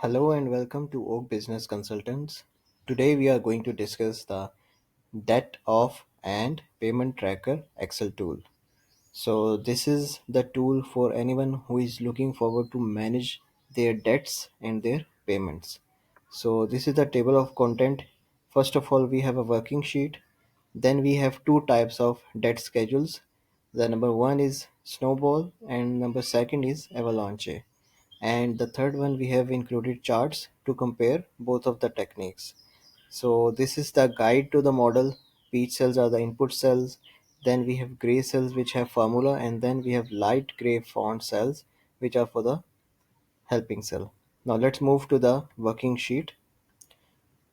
Hello and welcome to Oak Business Consultants. Today we are going to discuss the debt of and payment tracker Excel tool. So this is the tool for anyone who is looking forward to manage their debts and their payments. So this is the table of content. First of all, we have a working sheet. Then we have two types of debt schedules. The number one is Snowball and number second is Avalanche. And the third one we have included charts to compare both of the techniques. So this is the guide to the model. Peach cells are the input cells. Then we have gray cells which have formula, and then we have light gray font cells which are for the helping cell. Now let's move to the working sheet.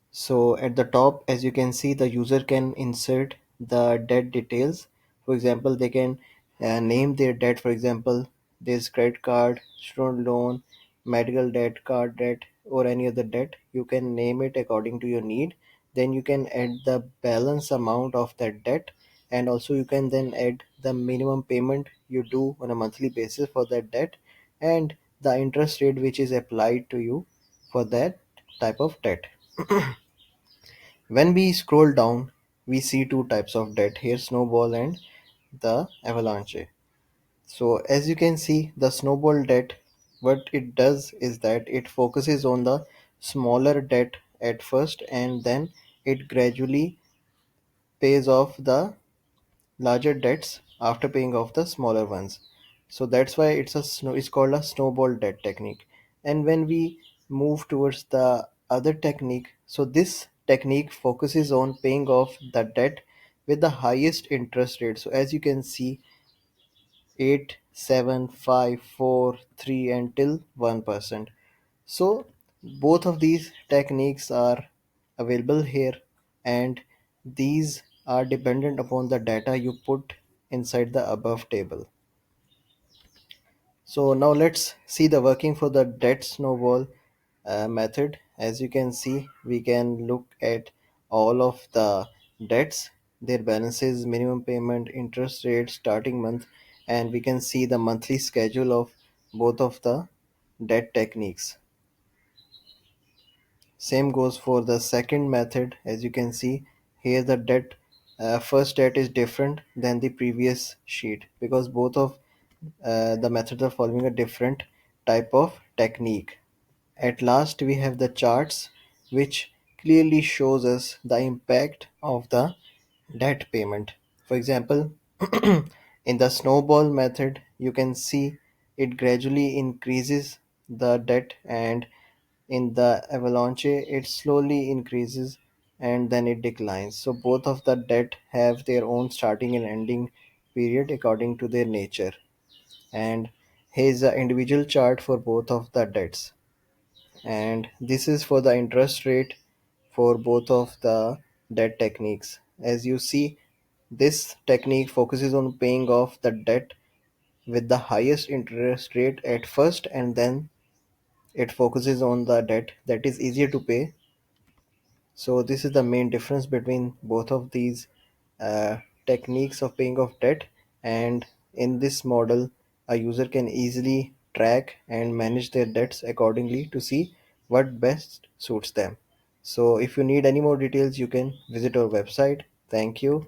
So at the top, as you can see, the user can insert the debt details. For example, they can name their debt. For example, this credit card, student loan, medical debt, card debt, or any other debt. You can name it according to your need. Then you can add the balance amount of that debt, and also you can then add the minimum payment you do on a monthly basis for that debt, and the interest rate which is applied to you for that type of debt. When we scroll down, we see two types of debt here, snowball and the avalanche. So as you can see, the snowball debt, what it does is that it focuses on the smaller debt at first, and then it gradually pays off the larger debts after paying off the smaller ones. So that's why it's called a snowball debt technique. And when we move towards the other technique, so this technique focuses on paying off the debt with the highest interest rate. So as you can see, 8, 7, 5, 4, 3 until 1%. So both of these techniques are available here, and these are dependent upon the data you put inside the above table. So now let's see the working for the debt snowball method. As you can see, we can look at all of the debts, their balances, minimum payment, interest rate, starting month, and we can see the monthly schedule of both of the debt techniques. Same goes for the second method. As you can see here, the debt first debt is different than the previous sheet because both of the methods are following a different type of technique. At last, we have the charts which clearly shows us the impact of the debt payment. For example, in the snowball method, you can see it gradually increases the debt, and in the avalanche, it slowly increases and then it declines. So both of the debt have their own starting and ending period according to their nature. And here's the individual chart for both of the debts, and this is for the interest rate for both of the debt techniques. As you see, this technique focuses on paying off the debt with the highest interest rate at first, and then it focuses on the debt that is easier to pay. So this is the main difference between both of these uh, techniques of paying off debt. And in this model, a user can easily track and manage their debts accordingly to see what best suits them. So if you need any more details, you can visit our website. Thank you.